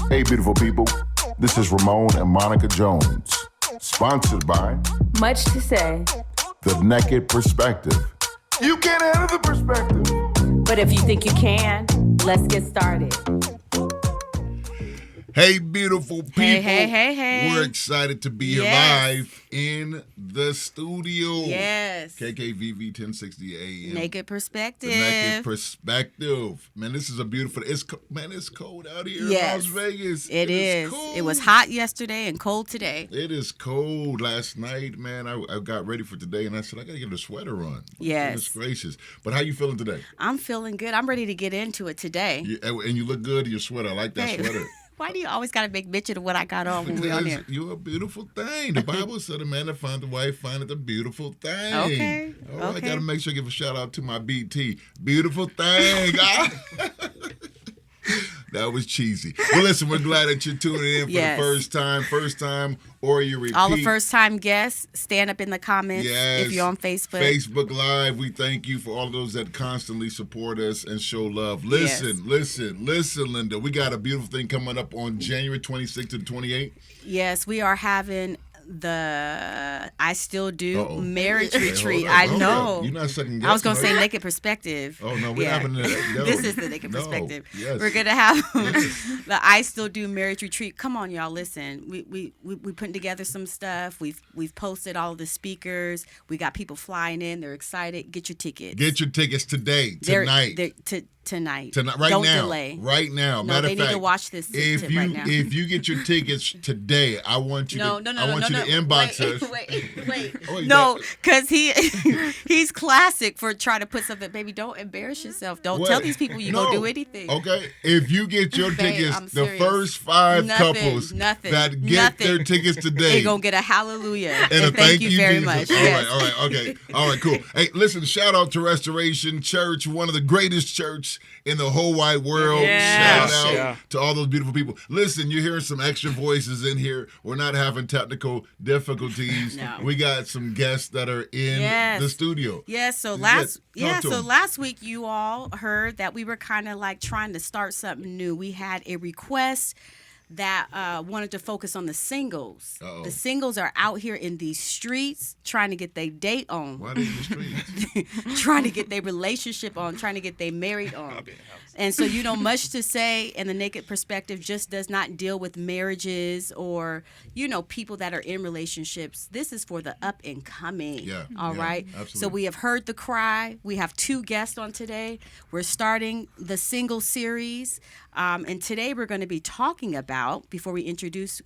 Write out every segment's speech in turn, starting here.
Hey, beautiful people. This is Ramon and Monica Jones, sponsored by Much to Say. The Naked Perspective. You can't handle the perspective. But if you think you can, let's get started. Hey, beautiful people. Hey. We're excited to be here live in the studio. Yes. KKVV 1060 AM. Naked Perspective. The Naked Perspective. Man, this is a beautiful, it's cold out here in Las Vegas. It is. Cold. It was hot yesterday and cold today. It is cold. Last night, man, I got ready for today, and I said, I got to get a sweater on. Yes. Goodness gracious. But how you feeling today? I'm feeling good. I'm ready to get into it today. And you look good in your sweater. I like that sweater. Why do you always got to make mention of what I got on when we're on here? You're a beautiful thing. The Bible said a man that finds a wife findeth a beautiful thing. Okay. All right, I got to make sure I give a shout out to my BT. Beautiful thing. That was cheesy. Well, listen, we're glad that you're tuning in for the first time, or you repeat. All the first-time guests, stand up in the comments if you're on Facebook. Facebook Live, we thank you for all those that constantly support us and show love. Listen, Linda, we got a beautiful thing coming up on January 26th and 28th. Yes, we are having the I Still Do marriage retreat. Hold I know. You're not second guessing. I was going to say Naked Perspective. Oh, no, we're having that. This is the Naked Perspective. Yes. We're going to have the I Still Do marriage retreat. Come on, y'all, listen. We putting together some stuff. We've posted all of the speakers. We got people flying in. They're excited. Get your tickets. Get your tickets today, tonight. Tonight, right Don't now. delay. Right now. No, Matter they of fact, need to watch this right now. If you get your tickets today, I want you to inbox us. Wait. No, because he's classic for trying to put something. Baby, don't embarrass yourself. Don't tell these people you're going to do anything. Okay. If you get your tickets, I'm the serious. first five couples that get their tickets today, they're going to get a hallelujah. And thank you very Jesus. much. All right, cool. Hey, listen, shout out to Restoration Church, one of the greatest churches in the whole wide world. Yes. Shout out to all those beautiful people. Listen, you're hearing some extra voices in here. We're not having technical difficulties. No. We got some guests that are in the studio. Yes, so last week you all heard that we were kind of like trying to start something new. We had a request that wanted to focus on the singles. Uh-oh. The singles are out here in these streets trying to get their date on. Why are they in the streets? Trying to get their relationship on, trying to get their married on. And so, Much to Say and the Naked Perspective just does not deal with marriages or, people that are in relationships. This is for the up and coming. Yeah. All right. Absolutely. So we have heard the cry. We have 2 guests on today. We're starting the single series. And today we're going to be talking about, before we introduce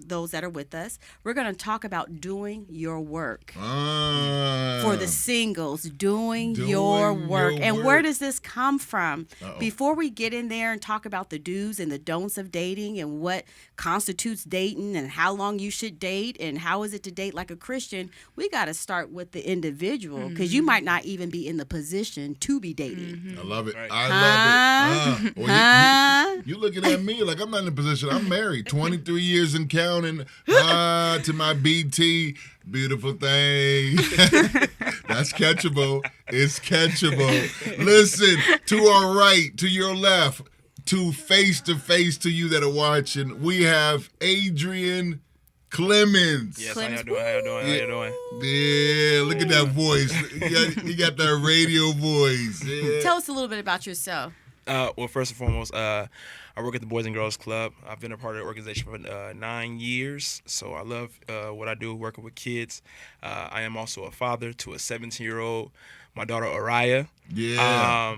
those that are with us, we're going to talk about doing your work. For the singles, doing your work. And where does this come from? Before we get in there and talk about the do's and the don'ts of dating and what constitutes dating and how long you should date and how is it to date like a Christian, we got to start with the individual because you might not even be in the position to be dating. I love it. I love it. You looking at me like I'm not in a position. I'm married, 23 years and counting. To my BT, beautiful thing. That's catchable. It's catchable. Listen, to our right, to your left, to face to you that are watching, we have Adrian Clemens. Yes, how you doing? Yeah, look at that voice. You got that radio voice. Yeah. Tell us a little bit about yourself. Well, first and foremost, I work at the Boys and Girls Club. I've been a part of the organization for 9 years, so I love what I do, working with kids. I am also a father to a 17-year-old, my daughter Araya. Yeah.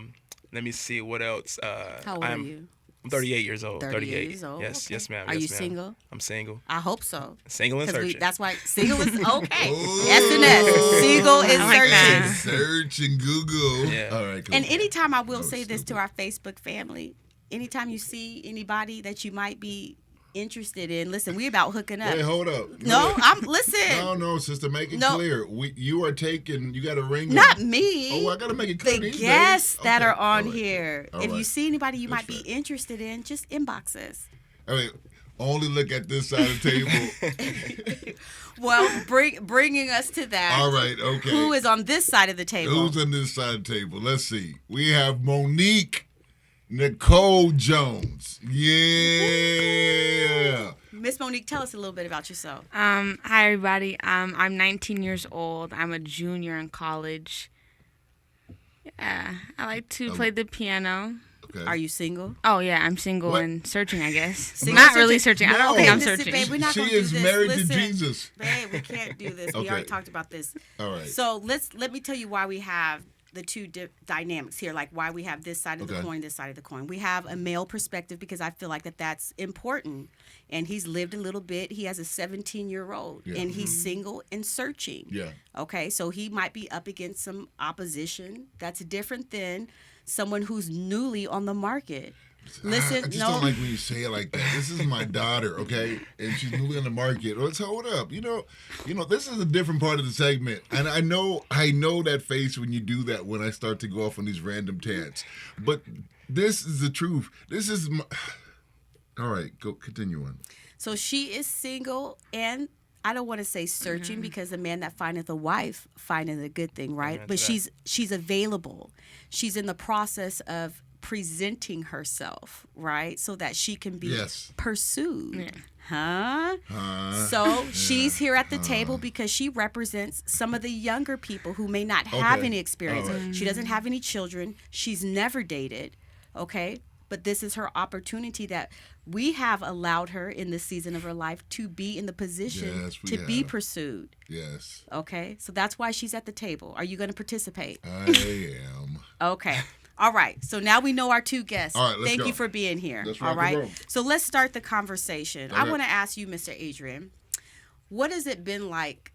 Let me see what else. How old are you? I'm 38 years old. 38 years old. Yes, okay. yes, ma'am. Are you ma'am. single? I'm single. I hope so. Single and searching. That's why single is okay. Ooh. S&S. Single is searching. Search and Google. Yeah. All right, cool. And anytime I will say this to our Facebook family, anytime you see anybody that you might be interested in, listen, we about hooking up. Wait, hold up. No, listen. No, sister, make it clear. You got a ring. Not me. Oh, I got to make it clear. The guests that are on here. All if right. you see anybody you That's might be interested in, just inbox us. All right. Only look at this side of the table. Well, bringing us to that. All right, okay. Who is on this side of the table? Who's on this side of the table? Let's see. We have Monique Nicole Jones. Yeah. Miss Monique, tell us a little bit about yourself. Hi everybody. I'm 19 years old. I'm a junior in college. Yeah, I like to play the piano. Okay. Are you single? Oh yeah, I'm single What? and searching, I guess. Single Not searching? really searching. I No. don't think I'm Listen, searching. babe, we're not She gonna do is this. married Listen, to Jesus. Babe, we can't do this. We Okay. already talked about this. All right. So let me tell you why we have the two dynamics here, like why we have this side of the Okay. coin, this side of the coin. We have a male perspective because I feel like that's important. And he's lived a little bit. He has a 17-year-old, Yeah. and he's single and searching. Yeah. Okay, so he might be up against some opposition. That's different than someone who's newly on the market. Listen, I just no. don't like when you say it like that. This is my daughter, okay, and she's newly on the market. Let's hold up. You know, this is a different part of the segment, and I know that face when you do that. When I start to go off on these random tangents, but this is the truth. This is my. All right, go continue on. So she is single, and I don't want to say searching because a man that findeth a wife findeth a good thing, right? Amen But to that. she's available. She's in the process of presenting herself, right, so that she can be Yes. pursued. Yeah. Huh? So she's here at the table because she represents some of the younger people who may not have Okay. any experience. All right. She doesn't have any children. She's never dated. Okay? But this is her opportunity that we have allowed her in this season of her life to be in the position Yes, we to be have. pursued. Yes, Okay? So that's why she's at the table. Are you going to participate? I am. Okay. All right. So now we know our two guests. All right, let's Thank go. you for being here. Let's All rock and right. roll. So let's start the conversation. I Okay. want to ask you, Mr. Adrian, what has it been like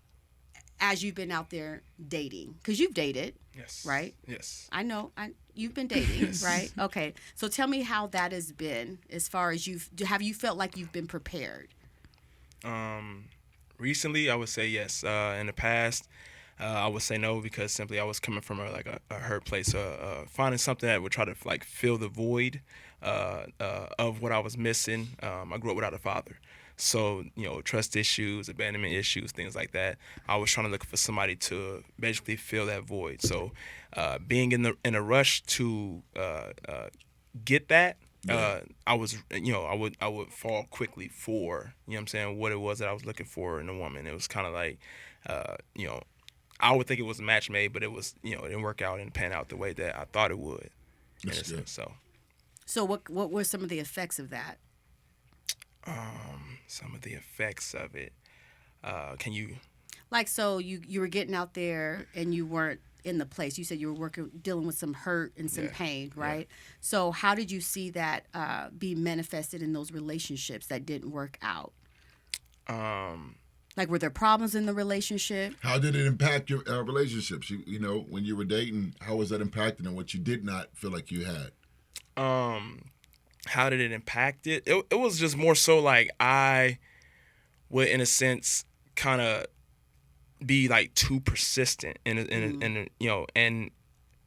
as you've been out there dating? Because you've dated, Yes. right? Yes. I know. You've been dating, right? Okay. So tell me how that has been as far as have you felt like you've been prepared? Recently, I would say yes. In the past, I would say no because simply I was coming from a hurt place. Finding something that would try to like fill the void of what I was missing. I grew up without a father, so trust issues, abandonment issues, things like that. I was trying to look for somebody to basically fill that void. So being in a rush to get that. I was, I would fall quickly for, what I'm saying, what it was that I was looking for in a woman. It was kind of like, I would think it was a match made, but it was, it didn't work out and pan out the way that I thought it would. in a That's good. sense. So what were some of the effects of that? Some of the effects of it. Can you? Like, so you were getting out there and you weren't in the place. You said you were dealing with some hurt and some Yeah. pain, right? So how did you see that be manifested in those relationships that didn't work out? Like, were there problems in the relationship? How did it impact your relationships? When you were dating, how was that impacting on what you did not feel like you had? How did it impact it? It was just more so like I would, in a sense, kind of be like too persistent and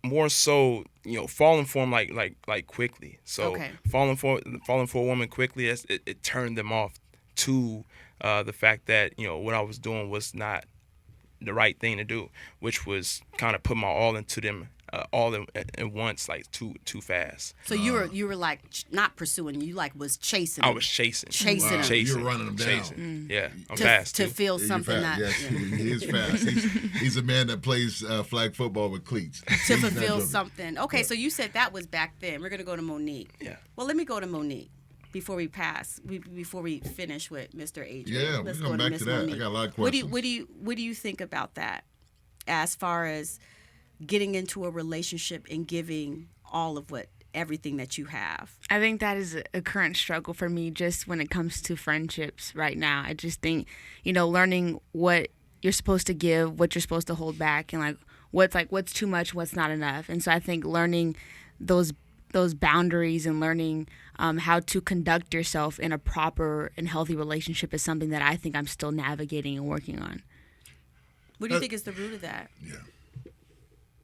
more so falling for them like quickly. So Okay. falling for a woman quickly, it turned them off to the fact that what I was doing was not the right thing to do, which was kind of put my all into them all at once, like too fast. So you were like not pursuing, you like was chasing. I them was chasing. Chasing them. You were running them down. Chasing. Yeah, I'm to, fast to too. feel You're something fast. that Yes, he is fast. He's a man that plays flag football with cleats. to He's not fulfill joking. something. Okay, so you said that was back then. We're gonna go to Monique. Yeah. Well, let me go to Monique before we finish with Mr. Adrian. Yeah, we're Let's going go to back Miss to that. I Monique. got a lot of What questions. do you think about that, as far as getting into a relationship and giving all of everything that you have? I think that is a current struggle for me just when it comes to friendships right now. I just think, learning what you're supposed to give, what you're supposed to hold back, and what's too much, what's not enough. And so I think learning those boundaries and learning how to conduct yourself in a proper and healthy relationship is something that I think I'm still navigating and working on. What do you think is the root of that? Yeah.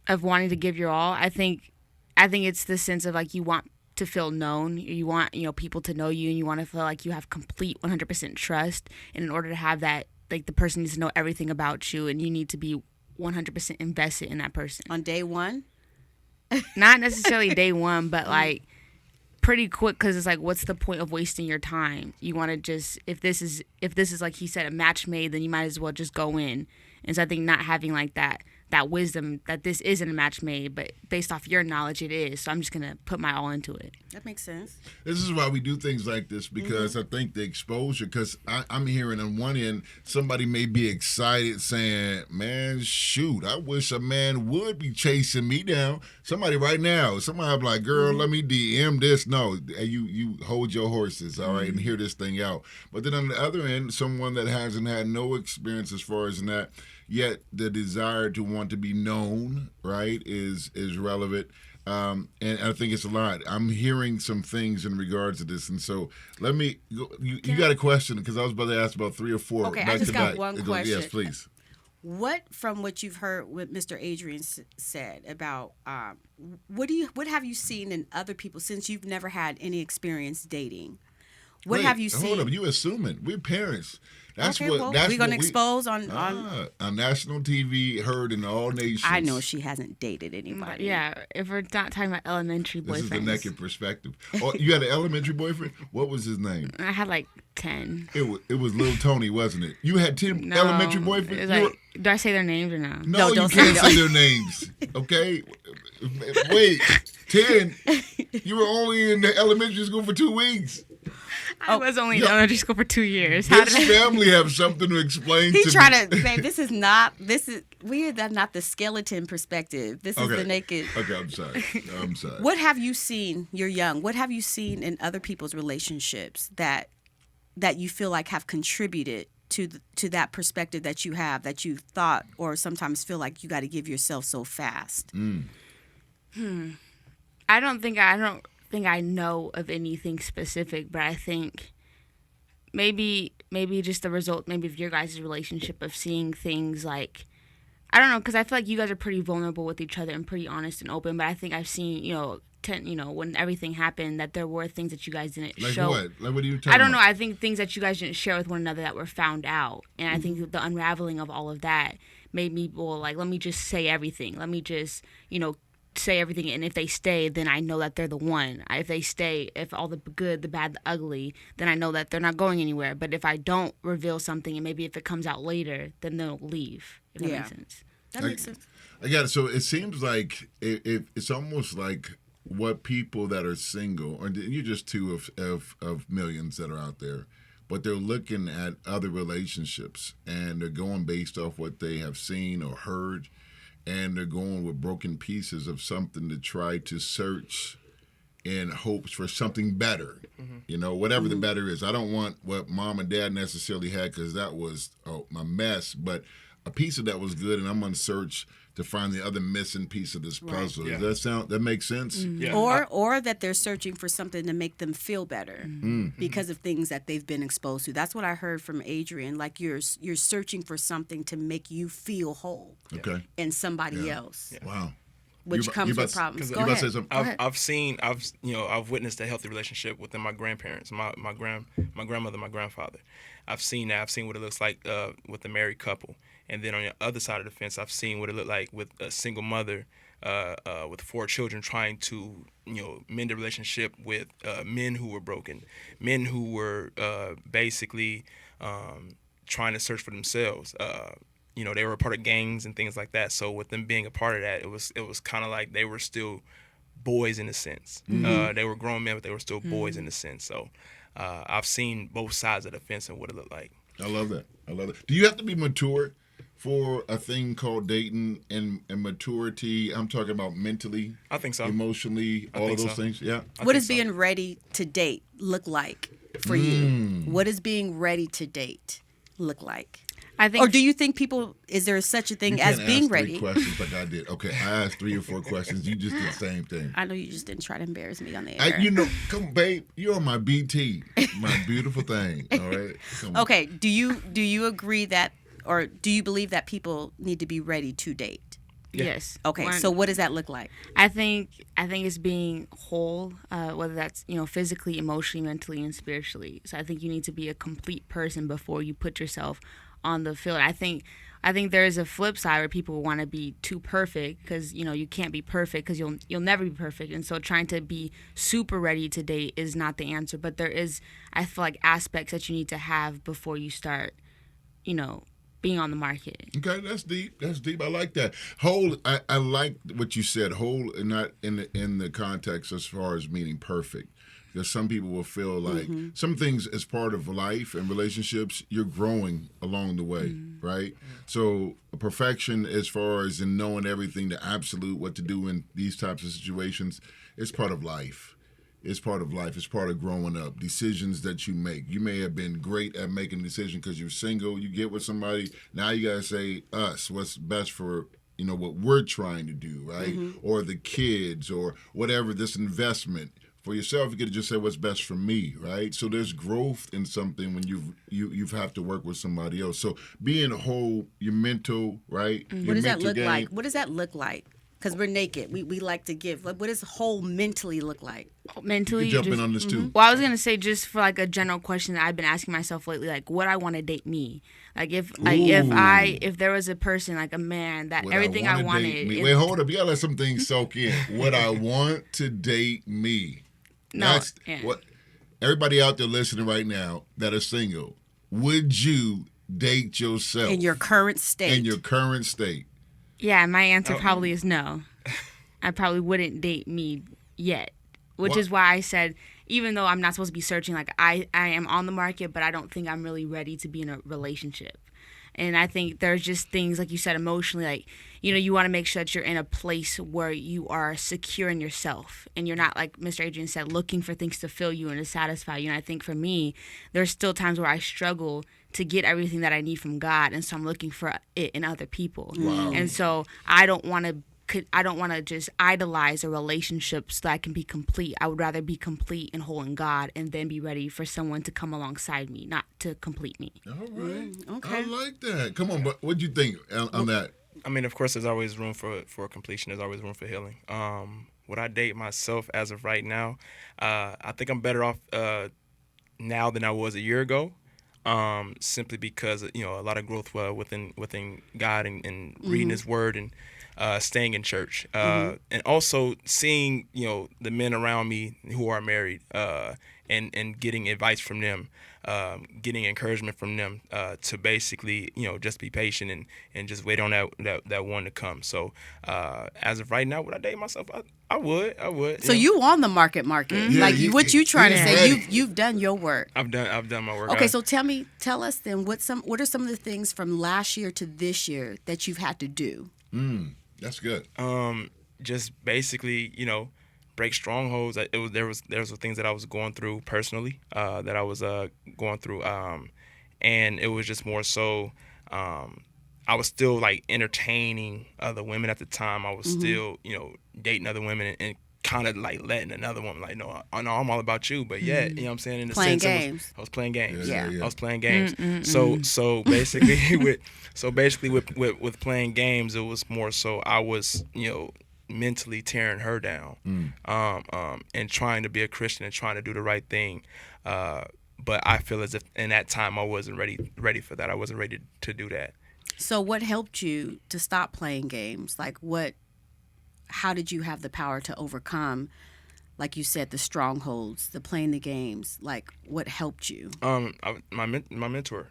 Of wanting to give your all. I think it's the sense of like you want to feel known. You want people to know you, and you want to feel like you have complete 100% trust. And in order to have that, like the person needs to know everything about you, and you need to be 100% invested in that person. On day one? Not necessarily day one, but like pretty quick because it's like, what's the point of wasting your time? You want to just, if this is like he said, a match made, then you might as well just go in. And so I think not having like that wisdom that this isn't a match made, but based off your knowledge, it is. So I'm just gonna put my all into it. That makes sense. This is why we do things like this, because I think the exposure, because I'm hearing on one end, somebody may be excited saying, man, shoot, I wish a man would be chasing me down. Somebody right now, somebody like, girl, let me DM this. No, you hold your horses, all right, and hear this thing out. But then on the other end, someone that hasn't had no experience as far as that, yet the desire to want to be known, right, is relevant. And I think it's a lot. I'm hearing some things in regards to this. And so let me go. You got a question? Because I was about to ask about 3 or 4 Okay, back I just to got back. one question. Yes, please. What, from what you've heard what Mr. Adrian said about, what have you seen in other people, since you've never had any experience dating? What have you seen? Hold up, you assuming. We're parents. That's okay, what well, that's we're going to what we- expose on national TV, heard in all nations. I know she hasn't dated anybody. Yeah, if we're not talking about elementary boyfriends. This is the naked perspective. Oh, you had an elementary boyfriend? What was his name? I had like 10. It was Little Tony, wasn't it? You had 10 No, elementary boyfriends? it's like, do I say their names or no? No, you don't can't say say their names. Okay? Wait, 10. You were only in the elementary school for 2 weeks. I was only in elementary school for 2 years. This family have something to explain to He me. tried to, babe, that's not the skeleton perspective. This is the naked. Okay, I'm sorry. What have you seen? You're young. What have you seen in other people's relationships that you feel like have contributed to that perspective that you have, that you thought or sometimes feel like you got to give yourself so fast? I don't think I know of anything specific, but I think maybe just the result maybe of your guys' relationship of seeing things like, I don't know, because I feel like you guys are pretty vulnerable with each other and pretty honest and open, but I think I've seen, when everything happened, that there were things that you guys didn't like show. what? Like what are you talking I don't know. about? I think things that you guys didn't share with one another that were found out. And I think the unraveling of all of that made me, let me just say everything. Let me just, say everything. And if they stay, then I know that they're the one. If they stay, if all the good, the bad, the ugly, then I know that they're not going anywhere. But if I don't reveal something, and maybe if it comes out later, then they'll leave. If that makes sense. That makes sense. I got it. So it seems like it's almost like what people that are single, or you're just two of millions that are out there, but they're looking at other relationships and they're going based off what they have seen or heard, and they're going with broken pieces of something to try to search in hopes for something better. Whatever the better is. I don't want what mom and dad necessarily had, because that was a mess, but a piece of that was good, and I'm on search to find the other missing piece of this puzzle. Right. Yeah. Does that makes sense? Yeah. Or that they're searching for something to make them feel better because of things that they've been exposed to. That's what I heard from Adrian. Like you're searching for something to make you feel whole Okay. in somebody else, Wow. which comes with problems. Go ahead. I've witnessed a healthy relationship within my grandparents, my grandmother, my grandfather. I've seen that. I've seen what it looks like with a married couple. And then on the other side of the fence, I've seen what it looked like with a single mother with 4 children trying to, mend a relationship with men who were broken, men who were basically trying to search for themselves. They were a part of gangs and things like that. So with them being a part of that, it was kind of like they were still boys in a sense. They were grown men, but they were still boys in a sense. So I've seen both sides of the fence and what it looked like. I love that. Do you have to be mature for a thing called dating and maturity? I'm talking about mentally. I think so. Emotionally, all of those things. Yeah. What does being ready to date look like for you? What does being ready to date look like? I think. Or do you think is there such a thing as being ready? 3 questions like I did. Okay, I asked 3 or 4 questions. You just did the same thing. I know you just didn't try to embarrass me on the air. Come on, babe. You're my BT, my beautiful thing. All right. Come on. Okay. Do you agree that, or do you believe that people need to be ready to date? Yes. Okay. So what does that look like? I think it's being whole, whether that's physically, emotionally, mentally, and spiritually. So I think you need to be a complete person before you put yourself on the field. I think I think there is a flip side where people want to be too perfect because, you can't be perfect because you'll never be perfect. And so trying to be super ready to date is not the answer. But there is, I feel like, aspects that you need to have before you start, being on the market. Okay, that's deep. That's deep. I like that. Whole. I like what you said. Whole, and not in the context as far as meaning perfect. Because some people will feel like some things as part of life and relationships, you're growing along the way, right? So perfection as far as in knowing everything, the absolute, what to do in these types of situations, it's part of life. It's part of life. It's part of growing up. Decisions that you make. You may have been great at making a decision because you're single. You get with somebody. Now you got to say what's best for what we're trying to do, right? Or the kids or whatever, this investment. For yourself, you could just say what's best for me, right? So there's growth in something when you have to work with somebody else. So being whole, your mental, right? What does that look like? What does that look like? Because we're naked. We like to give. Like, what does whole mentally look like? Mentally, you jump in on this too. Well, I was gonna say just for like a general question that I've been asking myself lately, like, would I want to date me? Like if there was a person, like a man that everything I wanted. Wait, hold up. You gotta let some things soak in. Would I want to date me? No, That's what everybody out there listening right now that are single. Would you date yourself in your current state? In your current state. Yeah, my answer probably is no. I probably wouldn't date me yet, which is why I said, even though I'm not supposed to be searching, like I am on the market, but I don't think I'm really ready to be in a relationship. And I think there's just things, like you said, emotionally, like, you want to make sure that you're in a place where you are secure in yourself and you're not, like Mr. Adrian said, looking for things to fill you and to satisfy you. And I think for me, there's still times where I struggle to get everything that I need from God. And so I'm looking for it in other people. Wow. And so I don't want to just idolize a relationship so that I can be complete. I would rather be complete and whole in God and then be ready for someone to come alongside me, not to complete me. All right. Okay. I like that. Come on, but what'd you think on that? I mean, of course, there's always room for completion. There's always room for healing. Would I date myself as of right now? I think I'm better off now than I was a year ago. Simply because a lot of growth within God and reading His Word and staying in church, and also seeing the men around me who are married, and getting advice from them, getting encouragement from them, to basically just be patient and just wait on that one to come. So as of right now, would I date myself? I would. So you on the market, Yeah, like what you trying to say? ready. You've done your work. I've done my work. Okay, so tell us then what are some of the things from last year to this year that you've had to do? That's good. Just basically, break strongholds. There was things that I was going through personally, that I was going through, and it was just more so. I was still like entertaining other women at the time. I was still, dating other women and kind of like letting another woman like, no, I'm all about you, but yet, you know what I'm saying? In the Playing sense, games. I was playing games. Yeah. I was playing games. So basically with playing games, it was more so I was, mentally tearing her down, and trying to be a Christian and trying to do the right thing. But I feel as if in that time I wasn't ready for that. I wasn't ready to do that. So what helped you to stop playing games? Like how did you have the power to overcome, like you said, the strongholds, the playing the games? Like what helped you? My mentor,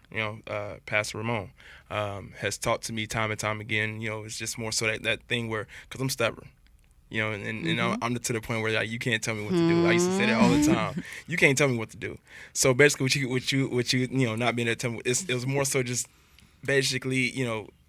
Pastor Ramon, has taught to me time and time again. It's just more so that thing where, because I'm stubborn, and I'm to the point where like, you can't tell me what to do. I used to say that all the time. You can't tell me what to do. So basically, what you not being able to tell me, it was more so just basically,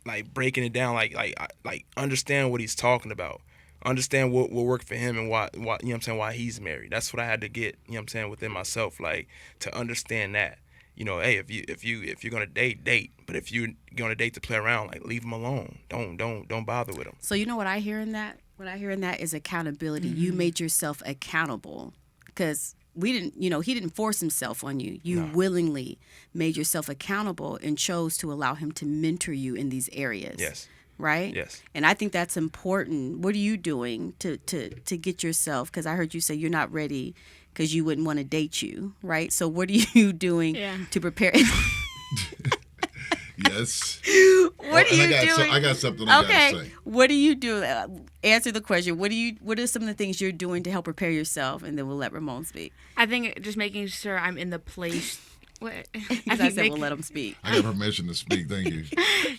like breaking it down, like understand what he's talking about. Understand what worked for him and why why he's married. That's what I had to get, within myself, like to understand that. Hey, if you're gonna date, but if you're gonna date to play around, like leave him alone. Don't bother with him. So you know what I hear in that? What I hear in that is accountability. You made yourself accountable because he didn't force himself on you. You willingly made yourself accountable and chose to allow him to mentor you in these areas. Yes. Right? Yes. And I think that's important. What are you doing to get yourself? Because I heard you say you're not ready because you wouldn't want to date you, right? So what are you doing to prepare? Yes. What are you doing? I got something I Okay. gotta say. What do you do? Answer the question. What are some of the things you're doing to help prepare yourself? And then we'll let Ramon speak. I think just making sure I'm in the place. What? I said we'll let him speak. I got permission to speak. Thank you.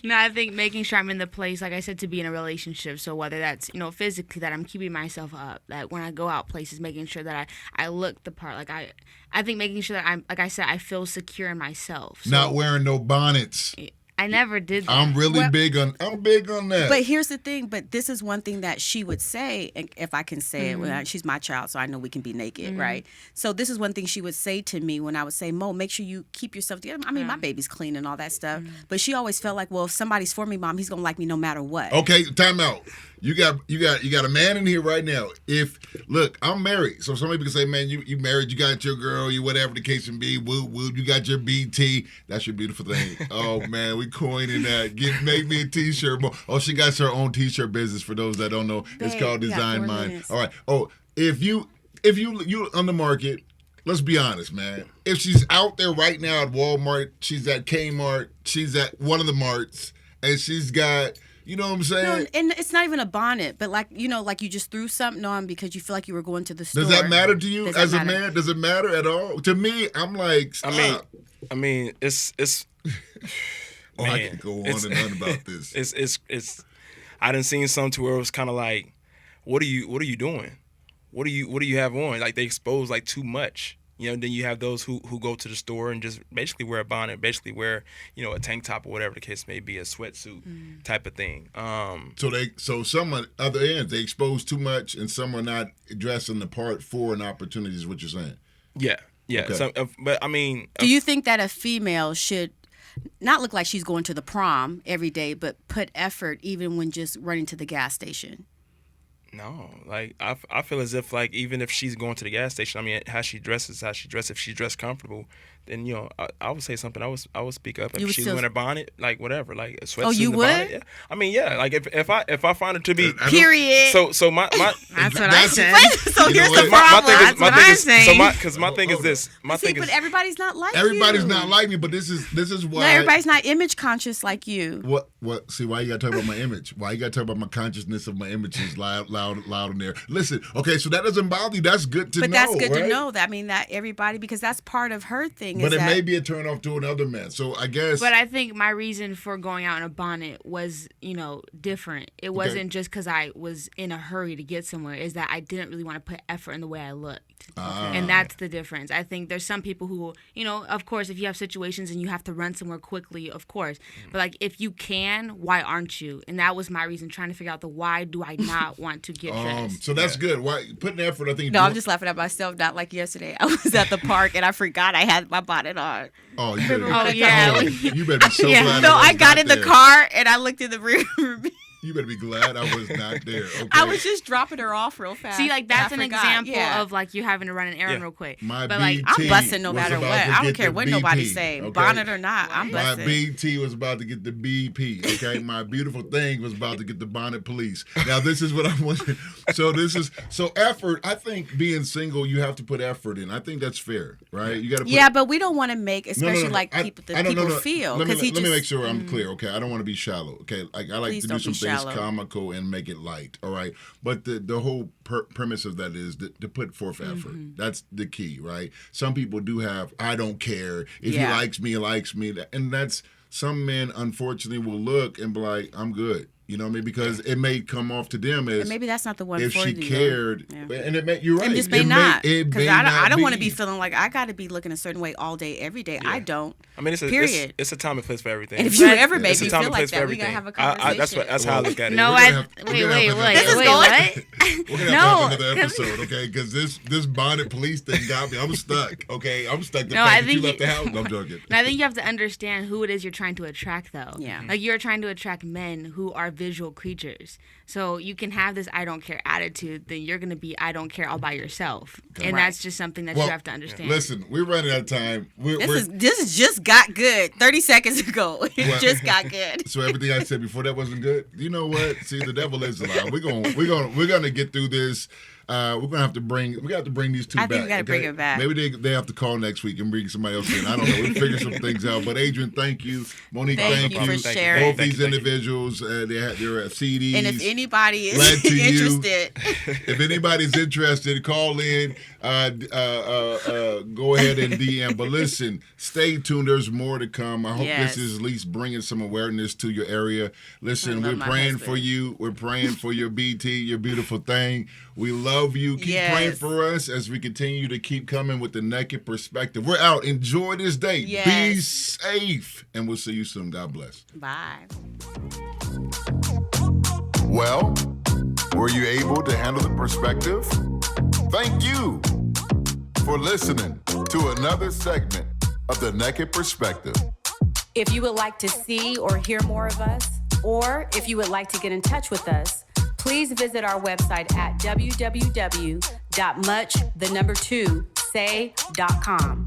No, I think making sure I'm in the place, like I said, to be in a relationship. So whether that's, physically, that I'm keeping myself up, that when I go out places, making sure that I look the part. Like I think making sure that I'm, like I said, I feel secure in myself. So Not wearing no bonnets. I never did that. I'm really big on that. But here's the thing. But this is one thing that she would say, and if I can say it, she's my child, so I know we can be naked, right? So this is one thing she would say to me when I would say, Mo, make sure you keep yourself together. I mean, my baby's clean and all that stuff. But she always felt like, well, if somebody's for me, Mom, he's gonna like me no matter what. Okay, time out. You got a man in here right now. Look, I'm married, so some people can say, man, you married, you got your girl, you whatever the case may be, woo woo, you got your BT. That's your beautiful thing. Oh man, we coining that. Make me a T-shirt. Oh, she got her own T-shirt business. For those that don't know, it's Babe, called you got Design 4 Mind. minutes. All right. Oh, if you on the market, let's be honest, man. If she's out there right now at Walmart, she's at Kmart, she's at one of the marts, and she's got. You know what I'm saying? No, and it's not even a bonnet, but like you just threw something on because you feel like you were going to the store. Does that matter to you as a matter? man? Does it matter at all? To me, I'm like, stop. I mean, it's. Oh, I can go on and on about this. It's. I done seen some to where it was kind of like, what are you doing? What do you have on? Like they expose like too much. Then you have those who go to the store and just basically wear a bonnet, basically wear, a tank top or whatever the case may be, a sweatsuit type of thing. So some on the other ends, they expose too much and some are not dressing the part for an opportunity is what you're saying. Yeah. Okay. So, but I mean. Do you think that a female should not look like she's going to the prom every day, but put effort even when just running to the gas station? No, like I feel as if like even if she's going to the gas station, I mean, how she dresses. If she's dressed comfortable, then I would say something. I would speak up. If she's wearing a bonnet, like whatever, like a sweatsuit. Oh, you and a would? Bonnet, yeah. I mean, yeah. Like if I find it to be Period. So my That's what I said. So here's the my problem. thing is what I'm saying. my thing is this. My See, thing but is everybody's not like Everybody's you. not like me, but this is why. No, everybody's not image conscious like you. What? See, why you gotta talk about my image? Why you gotta talk about my consciousness of my images loud in there? Listen, okay, so that doesn't bother you. That's good to know. But that's good right? to know. That I mean that everybody, because that's part of her thing. But is it that, may be a turn off to another man. So I guess. But I think my reason for going out in a bonnet was, different. It wasn't just because I was in a hurry to get somewhere. Is that I didn't really want to put effort in the way I looked. And that's the difference. I think there's some people who, of course, if you have situations and you have to run somewhere quickly, of course. But, like, if you can, why aren't you? And that was my reason, trying to figure out the why do I not want to get dressed. So that's good. Why putting effort, I think. No, I'm just laughing at myself. Not like yesterday. I was at the park and I forgot I had my bonnet on. Oh, you better, Oh, yeah. you better be so glad. No, I was got not in the there. car and I looked in the rear mirror. You better be glad I was not there. Okay. I was just dropping her off real fast. See, like, that's and an I forgot. example Yeah. of, like, you having to run an errand real quick. My but, like, BT I'm busting no was matter about what. to I don't get care the what nobody BP, say, okay? bonnet or not. I'm My busting. BT was about to get the BP, okay? My beautiful thing was about to get the bonnet police. Now, this is what I want. So effort, I think being single, you have to put effort in. I think that's fair, right? You got to put. Yeah, but we don't want to make, No, especially like I people don't- people no. feel. Let me Because make sure I'm clear, okay? I don't want to be shallow, okay? Like I like Please to do don't some be things shallow. comical and make it light, all right? But the whole premise of that is to put forth effort. That's the key, right? Some people do have, I don't care. If he Yeah. likes me, he likes me. And that's, some men unfortunately will look and be like, I'm good. You know what I mean? Because it may come off to them as And maybe that's not the one if for she you. cared, Yeah. and it may, you're right. And just may it not. It Because may I don't not want to be feeling like I got to be looking a certain way all day, every day. I don't. I mean, Period. it's a time and place for everything. And if you ever It's make a me time feel and like place for that, we got to everything. have a conversation. That's how I look at it. No, We're gonna have- wait, we're gonna have what? another- Wait, We're what? gonna have to have another No, episode, okay? Because this bonnet police thing got me. I'm stuck, okay? I'm stuck. The No, fact I that you think left the house. No, I'm joking. And I think you have to understand who it is you're trying to attract, though. Yeah. Like, you're trying to attract men who are visual creatures. So you can have this I don't care attitude, then you're going to be I don't care all by yourself. And Right. that's just something that you have to understand. Listen, we're running out of time. This is just got good 30 seconds ago. It Well- just got good. So everything I said before that wasn't good. You know what? See, the devil is alive. We're gonna get through this. we're gonna have to bring these two I back. think we gotta bring it back. Maybe they have to call next week and bring somebody else in. I don't know. We'll figure some things out. But Adrian, thank you. Monique, Thank you for sharing. Both these individuals, they're CDs. And if anybody is Glad to you. interested, If anybody's interested, call in. Go ahead and DM. But listen, stay tuned. There's more to come. I hope this is at least bringing some awareness to your area. Listen, we're praying for you. We're praying for your BT, your beautiful thing. We love you. Keep praying for us as we continue to keep coming with the naked perspective. We're out. Enjoy this day. Yes. Be safe. And we'll see you soon. God bless. bye. Well, were you able to handle the perspective? Thank you for listening to another segment of The Naked Perspective. If you would like to see or hear more of us, or if you would like to get in touch with us, please visit our website at www.much2say.com.